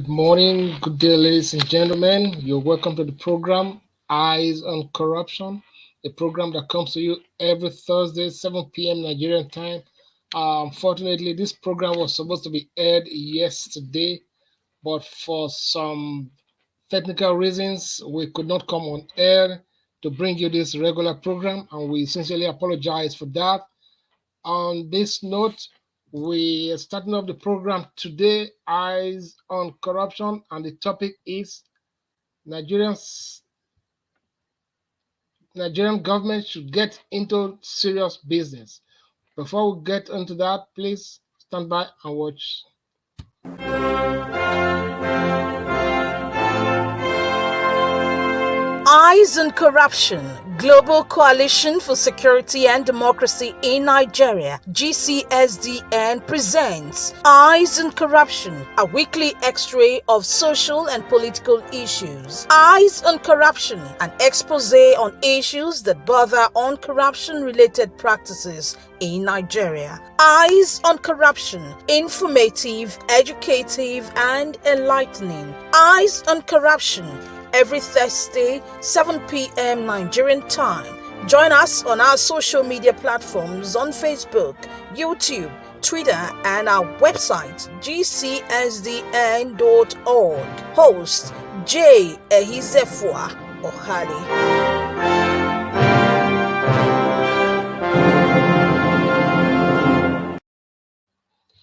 Good morning, good day, ladies and gentlemen. You're welcome to the program Eyes on Corruption, a program that comes to you every Thursday, 7 p.m. Nigerian time. Unfortunately, this program was supposed to be aired yesterday, but for some technical reasons, we could not come on air to bring you this regular program, and we sincerely apologize for that. On this note, we are starting off the program today, Eyes on Corruption, and the topic is Nigerians, Nigerian government should get into serious business. Before we get into that, please stand by and watch. Eyes on Corruption, Global Coalition for Security and Democracy in Nigeria, GCSDN presents Eyes on Corruption, a weekly x-ray of social and political issues. Eyes on Corruption, an expose on issues that bother on corruption-related practices in Nigeria. Eyes on Corruption, informative, educative, and enlightening. Eyes on Corruption, every Thursday, 7 p.m. Nigerian time. Join us on our social media platforms on Facebook, YouTube, Twitter, and our website, gcsdn.org. Host, J. Ehizefua Ohali.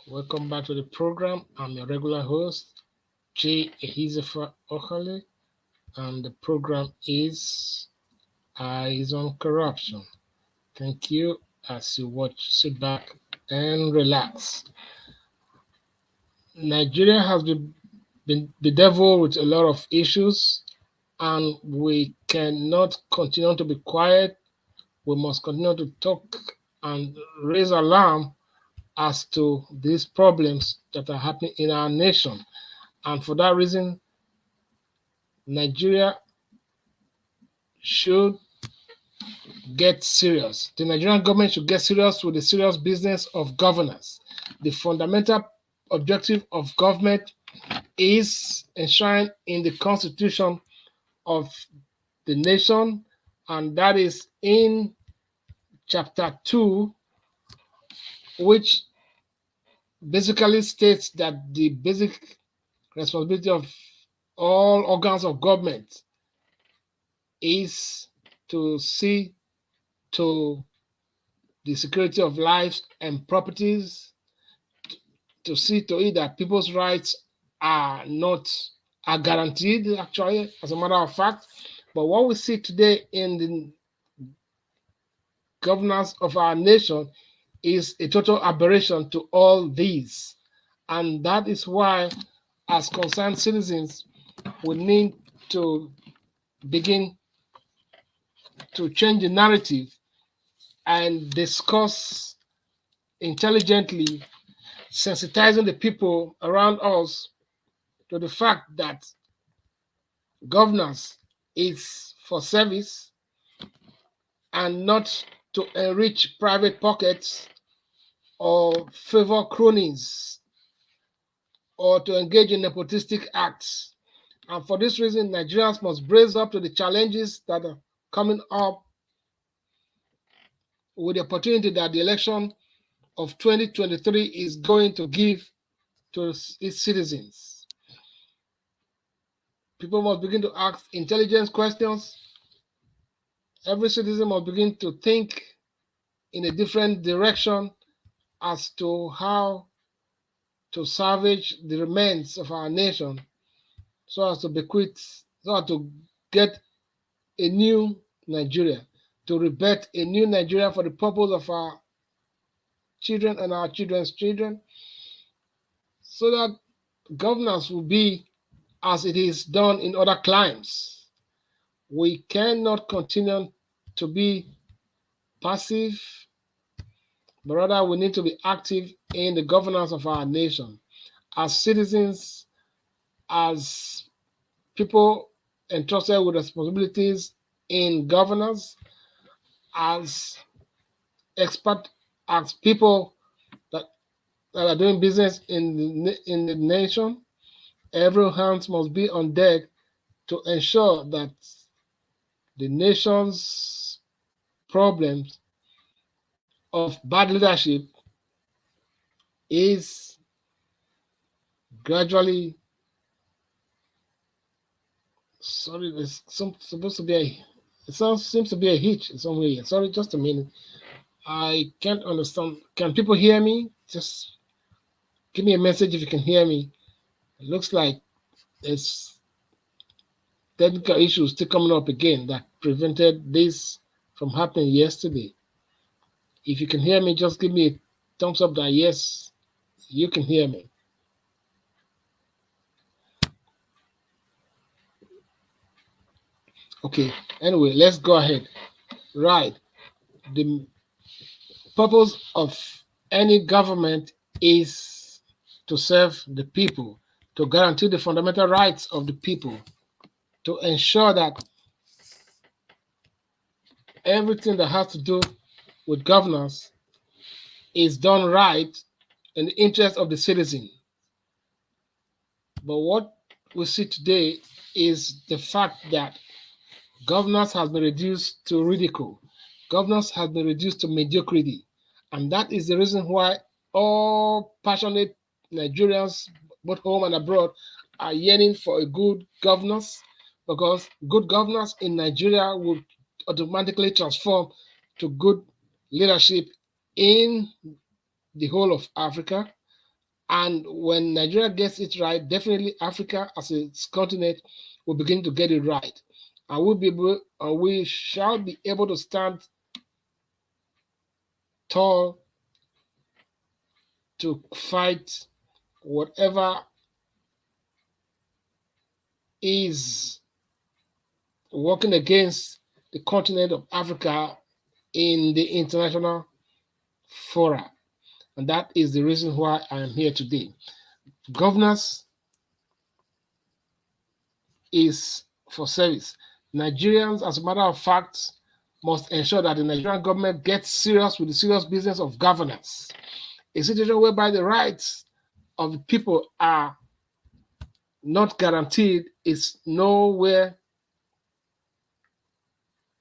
Welcome back to the program. I'm your regular host, J. Ehizefua Ohali, and the program is Eyes on Corruption. Thank you. As you watch, sit back and relax. Nigeria has been bedeviled with a lot of issues, and we cannot continue to be quiet. We must continue to talk and raise alarm as to these problems that are happening in our nation. And for that reason, Nigeria should get serious. The Nigerian government should get serious with the serious business of governance. The fundamental objective of government is enshrined in the constitution of the nation, and that is in chapter 2, which basically states that the basic responsibility of all organs of government is to see to the security of lives and properties, to see to it that people's rights are guaranteed, actually, as a matter of fact. But what we see today in the governance of our nation is a total aberration to all these. And that is why, as concerned citizens, we need to begin to change the narrative and discuss intelligently, sensitizing the people around us to the fact that governance is for service and not to enrich private pockets or favor cronies or to engage in nepotistic acts. And for this reason, Nigerians must brace up to the challenges that are coming up with the opportunity that the election of 2023 is going to give to its citizens. People must begin to ask intelligence questions. Every citizen must begin to think in a different direction as to how to salvage the remains of our nation so as to bequeath, so as to get a new Nigeria, to rebirth a new Nigeria for the purpose of our children and our children's children, so that governance will be as it is done in other climes. We cannot continue to be passive, but rather we need to be active in the governance of our nation. As citizens, as people entrusted with responsibilities in governance, as expert, as people that are doing business in the nation, Every hand must be on deck to ensure that the nation's problems of bad leadership is gradually, sorry, there's supposed to be seems to be a hitch in some way. Sorry, just a minute. I can't understand. Can people hear me? Just give me a message if you can hear me. It looks like there's technical issues still coming up again that prevented this from happening yesterday. If you can hear me, just give me a thumbs up that yes, you can hear me. Okay, anyway, let's go ahead. Right. The purpose of any government is to serve the people, to guarantee the fundamental rights of the people, to ensure that everything that has to do with governance is done right in the interest of the citizen. But what we see today is the fact that governance has been reduced to ridicule. Governance has been reduced to mediocrity. And that is the reason why all passionate Nigerians, both home and abroad, are yearning for a good governance, because good governance in Nigeria would automatically transform to good leadership in the whole of Africa. And when Nigeria gets it right, definitely Africa as a continent will begin to get it right. And we shall be able to stand tall to fight whatever is working against the continent of Africa in the international fora. And that is the reason why I am here today. Governance is for service. Nigerians, as a matter of fact, must ensure that the Nigerian government gets serious with the serious business of governance. A situation whereby the rights of the people are not guaranteed is nowhere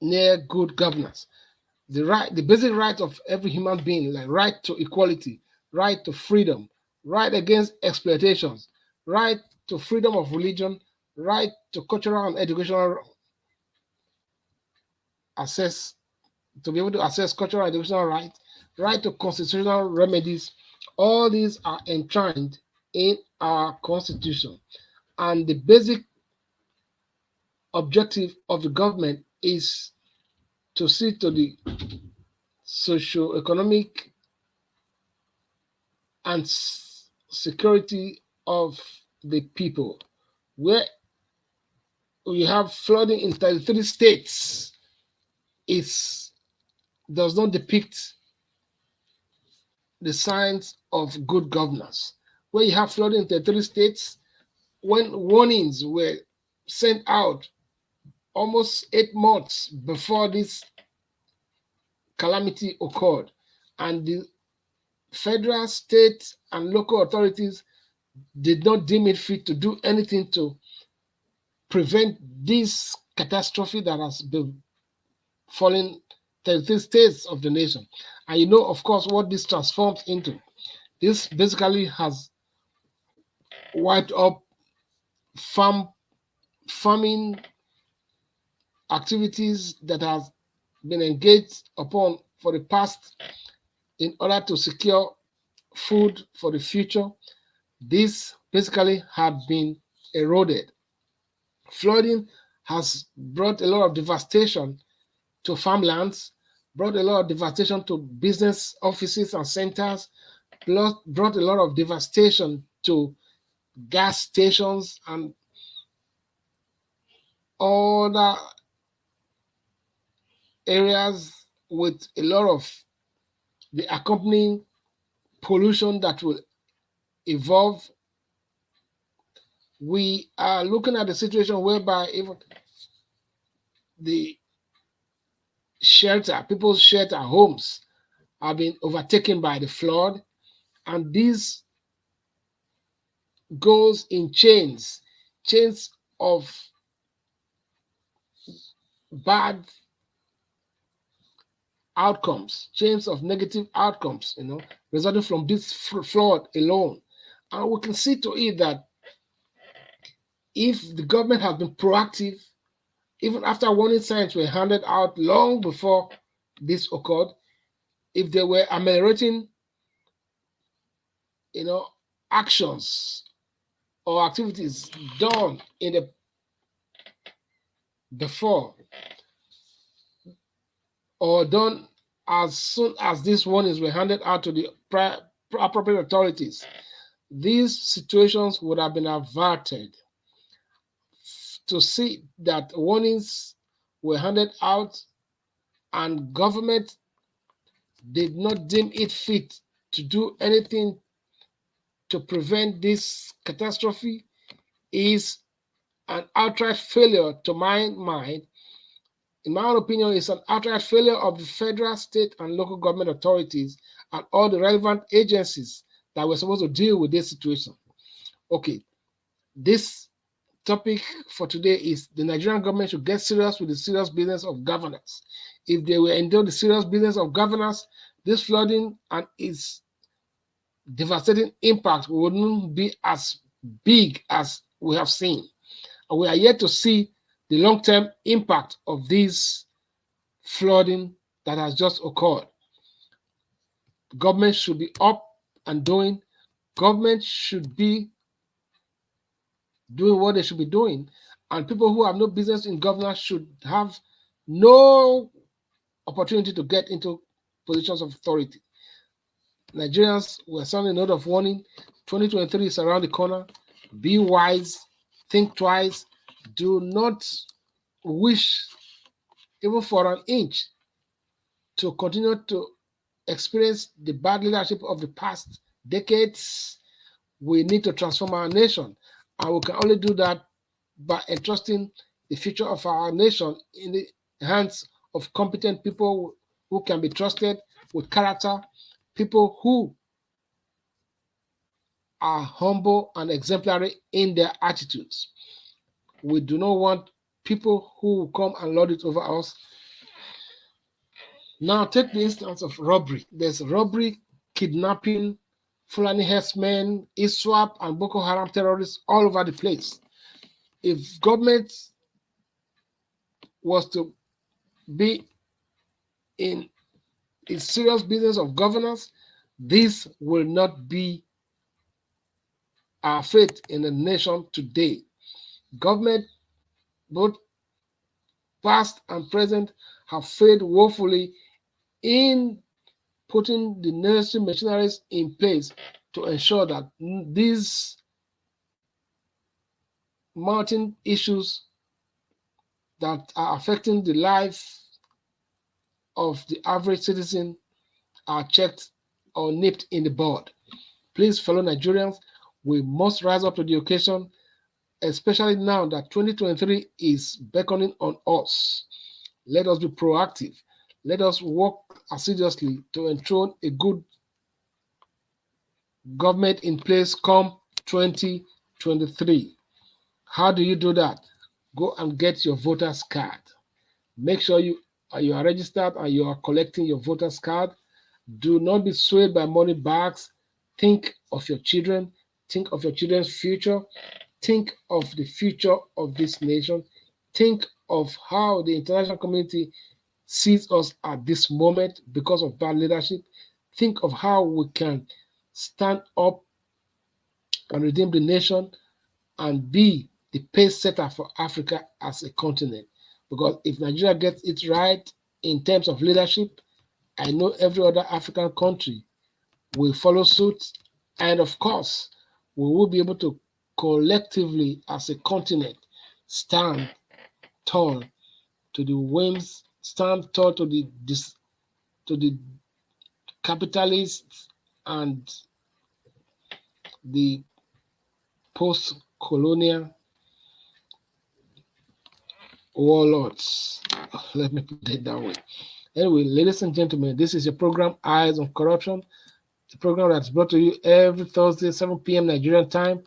near good governance. The basic right of every human being, like right to equality, right to freedom, right against exploitations, right to freedom of religion, right to cultural and educational access, to be able to access cultural and educational rights, right to constitutional remedies, all these are enshrined in our constitution. And the basic objective of the government is to see to the socio-economic and security of the people. Where we have flooding in 33 states, it does not depict the signs of good governance. Where you have flooding in 33 states, when warnings were sent out almost 8 months before this calamity occurred, and the federal, state, and local authorities did not deem it fit to do anything to prevent this catastrophe that has been falling 33 states of the nation. And you know, of course, what this transforms into. This basically has wiped up farming activities that has been engaged upon for the past in order to secure food for the future. This basically had been eroded. Flooding has brought a lot of devastation to farmlands, brought a lot of devastation to business offices and centers, plus brought a lot of devastation to gas stations and other areas, with a lot of the accompanying pollution that will evolve. We are looking at a situation whereby even the people's shelter homes have been overtaken by the flood, and these goes in chains of bad outcomes, chains of negative outcomes, resulting from this fraud alone. And we can see to it that if the government has been proactive, even after warning signs were handed out long before this occurred, if they were ameliorating, actions or activities done in the before or done as soon as these warnings were handed out to the appropriate authorities, these situations would have been averted. To see that warnings were handed out and government did not deem it fit to do anything to prevent this catastrophe is an outright failure to my mind. In my own opinion, it's an outright failure of the federal, state, and local government authorities and all the relevant agencies that were supposed to deal with this situation. Okay, this topic for today is the Nigerian government should get serious with the serious business of governance. If they were into the serious business of governance, this flooding and its devastating impact wouldn't be as big as we have seen. And we are yet to see the long-term impact of this flooding that has just occurred. Government should be up and doing. Government should be doing what they should be doing. And people who have no business in governance should have no opportunity to get into positions of authority. Nigerians were sounding a note of warning. 2023 is around the corner. Be wise, think twice. Do not wish, even for an inch, to continue to experience the bad leadership of the past decades. We need to transform our nation, and we can only do that by entrusting the future of our nation in the hands of competent people who can be trusted with character, people who are humble and exemplary in their attitudes. We do not want people who will come and lord it over us. Now, take the instance of robbery. There's robbery, kidnapping, Fulani herdsmen, ISWAP, and Boko Haram terrorists all over the place. If government was to be in a serious business of governance, this will not be our fate in the nation today. Government, both past and present, have failed woefully in putting the necessary machineries in place to ensure that these mounting issues that are affecting the life of the average citizen are checked or nipped in the bud. Please, fellow Nigerians, we must rise up to the occasion, especially now that 2023 is beckoning on us. Let us be proactive. Let us work assiduously to enthrone a good government in place come 2023. How do you do that? Go and get your voter's card. Make sure you are registered and you are collecting your voter's card. Do not be swayed by money bags. Think of your children. Think of your children's future. Think of the future of this nation. Think of how the international community sees us at this moment because of bad leadership. Think of how we can stand up and redeem the nation and be the pace setter for Africa as a continent. Because if Nigeria gets it right in terms of leadership, I know every other African country will follow suit. And of course, we will be able to collectively as a continent stand tall to the whims, stand tall to the capitalists and the post-colonial warlords. Let me put it that way. Anyway, ladies and gentlemen, this is your program Eyes on Corruption, the program that's brought to you every Thursday, 7 p.m. Nigerian time.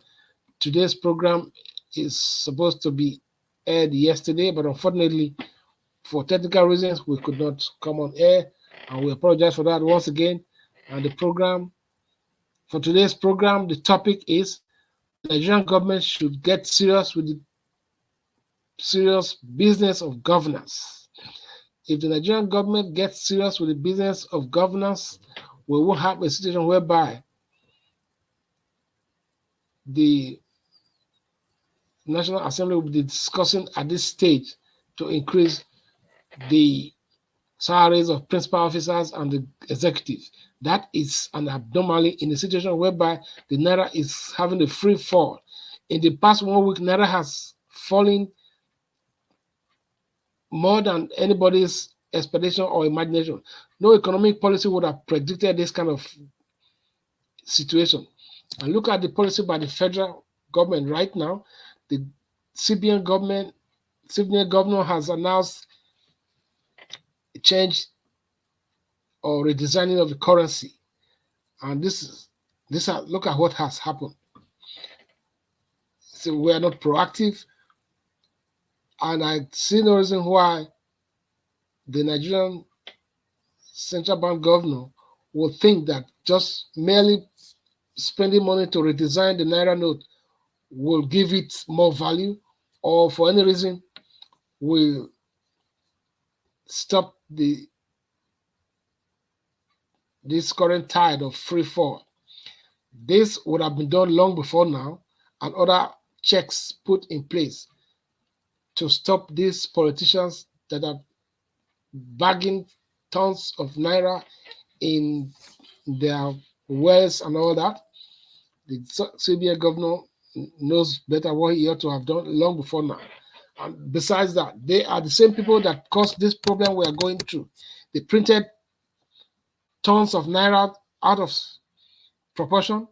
today's program is supposed to be aired yesterday, but unfortunately, for technical reasons, we could not come on air, and we apologize for that once again. And the program for today's program, the topic is the Nigerian government should get serious with the serious business of governance. If the Nigerian government gets serious with the business of governance, we will have a situation whereby the National Assembly will be discussing at this stage to increase the salaries of principal officers and the executives. That is an abnormality in a situation whereby the naira is having a free fall. In the past 1 week, naira has fallen more than anybody's expectation or imagination. No economic policy would have predicted this kind of situation. And look at the policy by the federal government right now. The CBN governor has announced a change or redesigning of the currency. And look at what has happened. So we are not proactive, and I see no reason why the Nigerian central bank governor would think that just merely spending money to redesign the naira note will give it more value, or for any reason will stop this current tide of free fall. This would have been done long before now, and other checks put in place to stop these politicians that are bagging tons of naira in their wells and all that. The CBA governor knows better what he ought to have done long before now. And besides that, they are the same people that caused this problem we are going through. They printed tons of naira out of proportion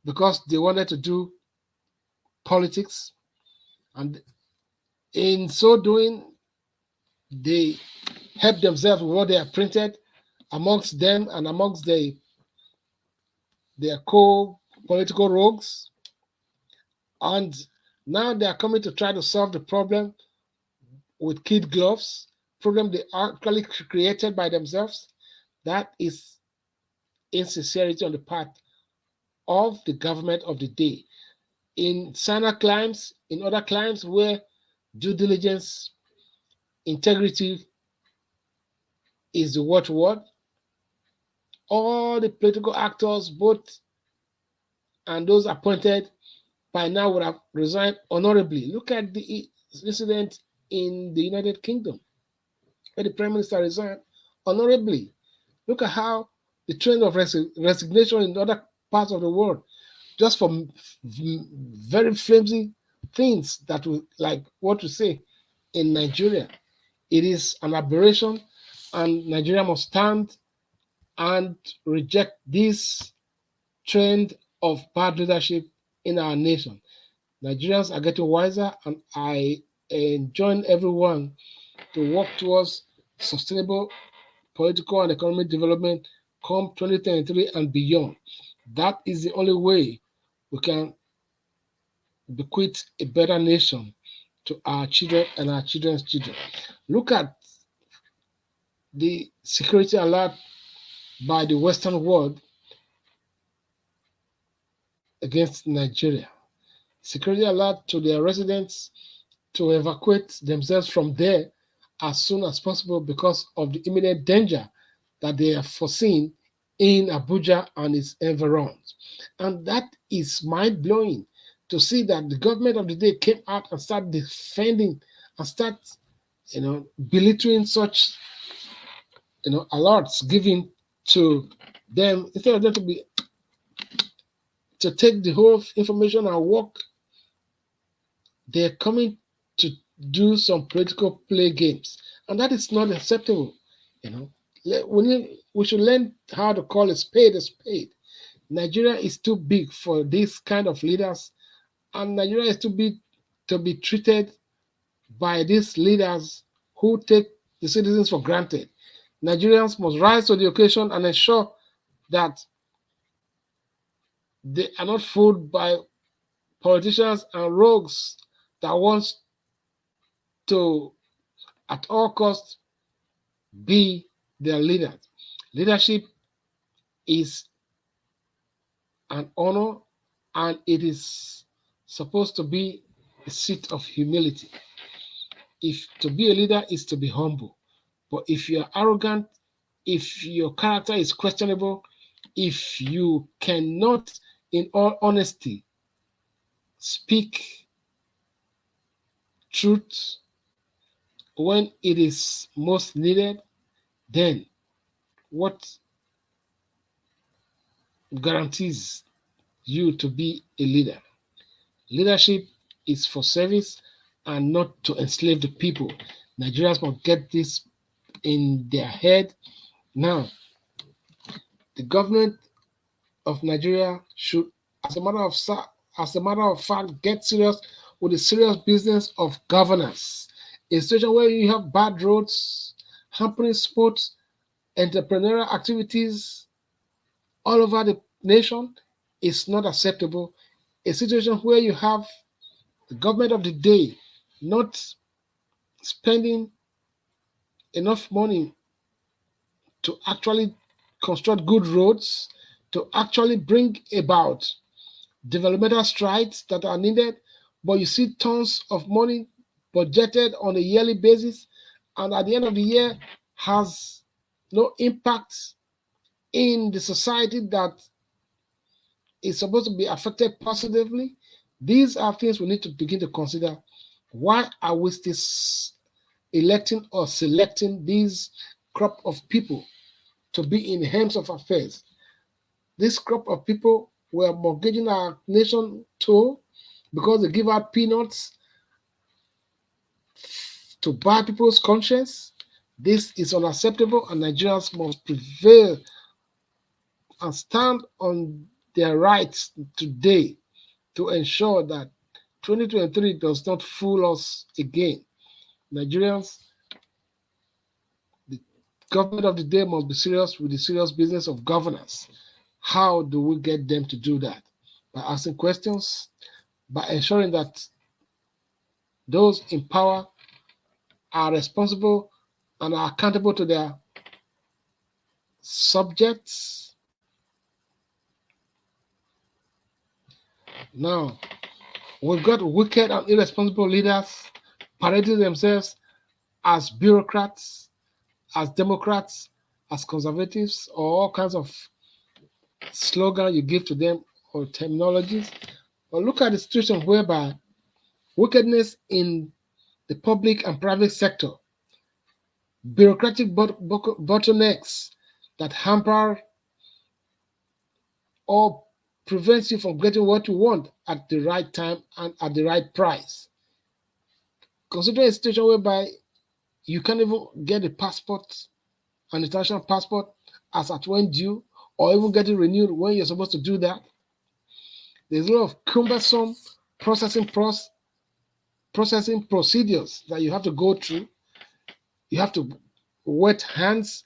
because they wanted to do politics. And in so doing, they help themselves with what they have printed amongst them and amongst their co-political rogues. And now they are coming to try to solve the problem with kid gloves, problem they actually created by themselves. That is insincerity on the part of the government of the day. In SANA climes, in other climes where due diligence, integrity is the watchword, all the political actors, both and those appointed, by now would have resigned honorably. Look at the incident in the United Kingdom, where the Prime Minister resigned honorably. Look at how the trend of resignation in other parts of the world, just for very flimsy things that we like what to say in Nigeria. It is an aberration, and Nigeria must stand and reject this trend of bad leadership in our nation. Nigerians are getting wiser, and I enjoin everyone to work towards sustainable political and economic development come 2023 and beyond. That is the only way we can bequeath a better nation to our children and our children's children. Look at the security alert by the Western world against Nigeria. Security alert to their residents to evacuate themselves from there as soon as possible because of the imminent danger that they have foreseen in Abuja and its environs. And that is mind-blowing to see that the government of the day came out and started defending and start, belittling such, alerts given to them instead of them to take the whole information and work. They're coming to do some political play games, and that is not acceptable. We should learn how to call a spade a spade. Nigeria is too big for this kind of leaders, and Nigeria is too big to be treated by these leaders who take the citizens for granted. Nigerians must rise to the occasion and ensure that they are not fooled by politicians and rogues that wants to, at all costs, be their leader. Leadership is an honor, and it is supposed to be a seat of humility. If to be a leader is to be humble, but if you are arrogant, if your character is questionable, if you cannot, in all honesty, speak truth when it is most needed, then what guarantees you to be a leader? Leadership is for service and not to enslave the people. Nigerians must get this in their head. Now, the government of Nigeria should, as a matter of fact, get serious with the serious business of governance. A situation where you have bad roads, hampering sports, entrepreneurial activities all over the nation is not acceptable. A situation where you have the government of the day not spending enough money to actually construct good roads, to actually bring about developmental strides that are needed, but you see tons of money budgeted on a yearly basis, and at the end of the year has no impact in the society that is supposed to be affected positively. These are things we need to begin to consider. Why are we still electing or selecting these crop of people to be in the hands of affairs? This crop of people were mortgaging our nation to because they give out peanuts to buy people's conscience. This is unacceptable, and Nigerians must prevail and stand on their rights today to ensure that 2023 does not fool us again. Nigerians, the government of the day must be serious with the serious business of governance. How do we get them to do that? By asking questions, by ensuring that those in power are responsible and are accountable to their subjects. Now, we've got wicked and irresponsible leaders parading themselves as bureaucrats, as Democrats, as conservatives, or all kinds of slogans you give to them or terminologies. But look at the situation whereby wickedness in the public and private sector, bureaucratic bottlenecks that hamper or prevents you from getting what you want at the right time and at the right price. Consider a situation whereby you can't even get a passport, an international passport, as at when due, or even get it renewed when you're supposed to do that. There's a lot of cumbersome processing procedures that you have to go through. You have to wet hands,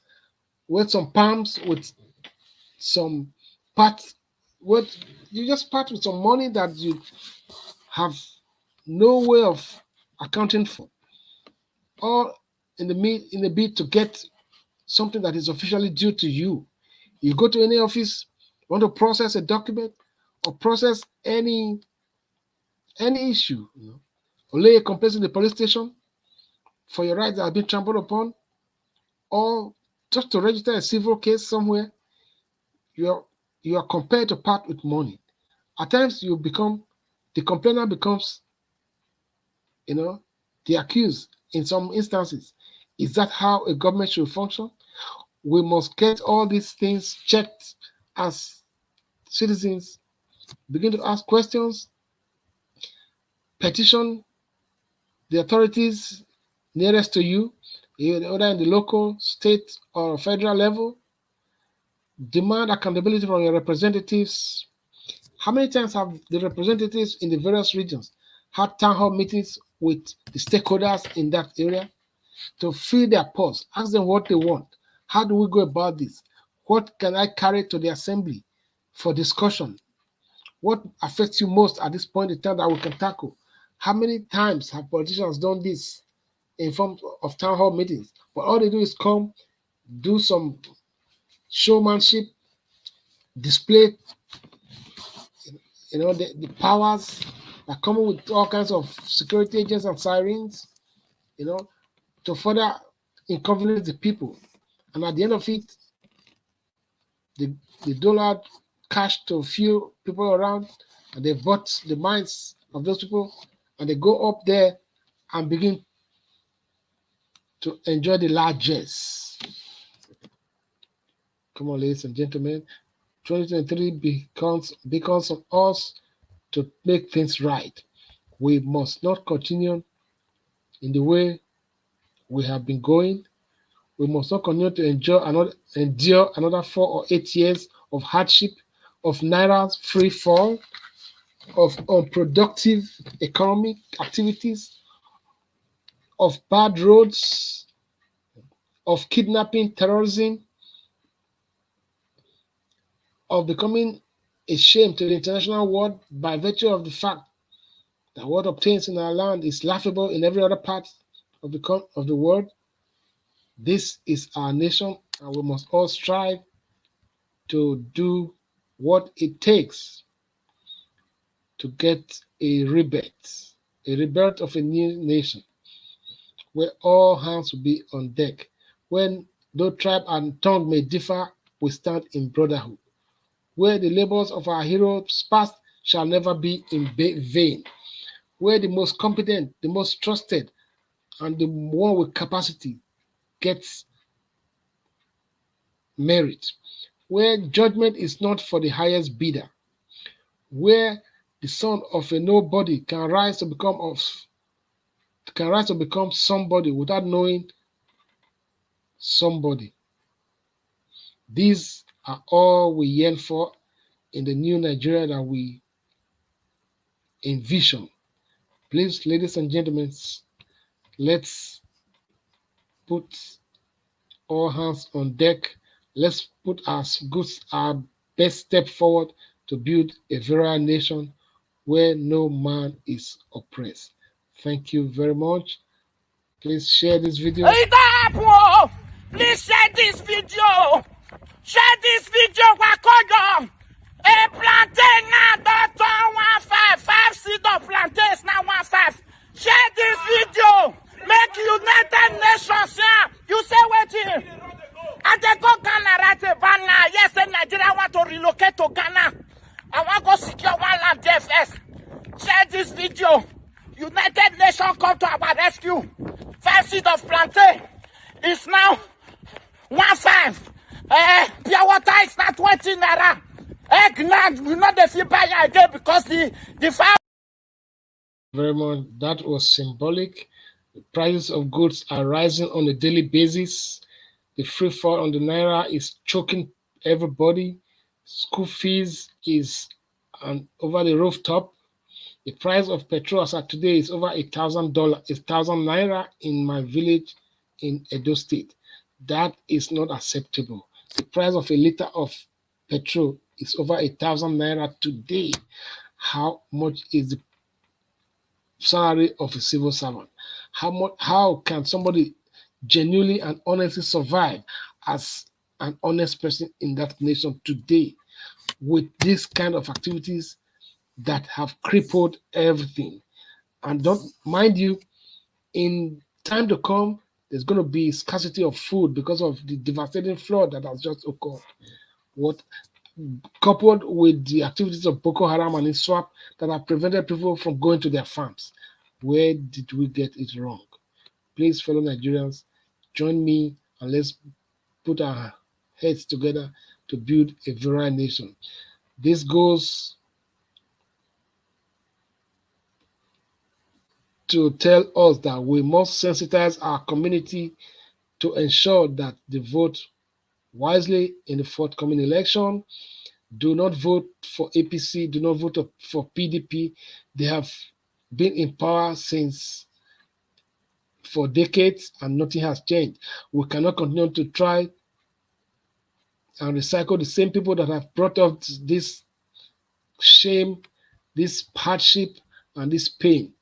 wet some palms with some you just part with some money that you have no way of accounting for, or in the bid to get something that is officially due to you. You go to any office, want to process a document or process any issue, or lay a complaint in the police station for your rights that have been trampled upon, or just to register a civil case somewhere, you are compelled to part with money. At times the complainant becomes, the accused in some instances. Is that how a government should function? We must get all these things checked as citizens, begin to ask questions, petition the authorities nearest to you, whether in the local, state, or federal level. Demand accountability from your representatives. How many times have the representatives in the various regions had town hall meetings with the stakeholders in that area to fill their pulse, ask them what they want? How do we go about this? What can I carry to the assembly for discussion? What affects you most at this point in time that we can tackle? How many times have politicians done this in form of town hall meetings? But all they do is come, do some showmanship, display, the powers that come with all kinds of security agents and sirens, you know, to further inconvenience the people. And at the end of it, the, the dollar cash to a few people around, and they bought the minds of those people, and they go up there and begin to enjoy the largesse. Come on, ladies and gentlemen, 2023 becomes on us to make things right. We must not continue in the way we have been going. We must not continue to endure another 4 or 8 years of hardship, of naira's free fall, of unproductive economic activities, of bad roads, of kidnapping, terrorism, of becoming a shame to the international world by virtue of the fact that what obtains in our land is laughable in every other part of the world. This is our nation, and we must all strive to do what it takes to get a rebirth of a new nation, where all hands will be on deck. When though tribe and tongue may differ, we stand in brotherhood, where the labors of our heroes past shall never be in vain, where the most competent, the most trusted, and the one with capacity gets merit, where judgment is not for the highest bidder, where the son of a nobody can rise to become somebody without knowing somebody. These are all we yearn for in the new Nigeria that we envision. Please, ladies and gentlemen, let's put all hands on deck. Let's put our best step forward to build a virile nation where no man is oppressed. Thank you very much. Please share this video. Please share this video. Share this video. Wakoyo. A plantain now, don't 1 seed of plantains now 1 5. Share this video. Make United Nations here. You say waiting. I dey go Ghana right about now. Yes, Nigeria want to relocate to Ghana. I want to go secure one land there first. Share this video. United Nations come to our rescue. 5 seed of plantain is now 1 5. Pure water is now 20 naira. Egg now, we know the feel buy again because the fire. Very much. That was symbolic. The prices of goods are rising on a daily basis. The free fall on the naira is choking everybody. School fees is over the rooftop. The price of petrol as at today is over $1,000, 1,000 naira in my village in Edo State. That is not acceptable. The price of a liter of petrol is over 1,000 naira today. How much is the salary of a civil servant? How can somebody genuinely and honestly survive as an honest person in that nation today with this kind of activities that have crippled everything? And don't mind you, in time to come, there's going to be scarcity of food because of the devastating flood that has just occurred. What coupled with the activities of Boko Haram and ISWAP that have prevented people from going to their farms. Where did we get it wrong? Please, fellow Nigerians, join me and let's put our heads together to build a virile nation. This goes to tell us that we must sensitize our community to ensure that they vote wisely in the forthcoming election. Do not vote for APC, do not vote for PDP. They have been in power for decades and nothing has changed. We cannot continue to try and recycle the same people that have brought up this shame, this hardship, and this pain.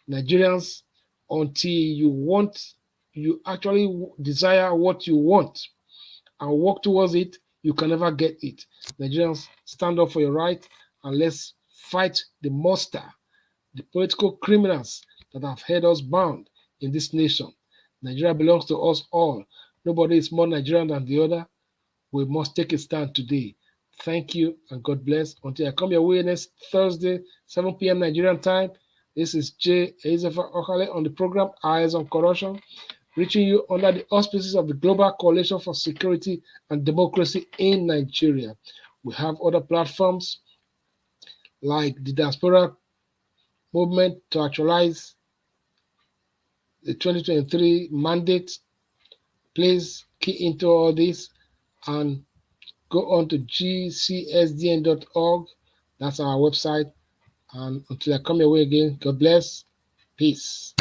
Nigerians, until you actually desire what you want and work towards it, you can never get it. Nigerians, stand up for your right and let's fight the monster, the political criminals that have held us bound in this nation. Nigeria belongs to us all. Nobody is more Nigerian than the other. We must take a stand today. Thank you and God bless. Until I come your way next Thursday, 7 p.m. Nigerian time. This is J. Ezefa Okale on the program Eyes on Corruption, reaching you under the auspices of the Global Coalition for Security and Democracy in Nigeria. We have other platforms like the Diaspora Movement to actualize the 2023 mandate. Please key into all this and go on to gcsdn.org. That's our website. And until I come your way again, God bless. Peace.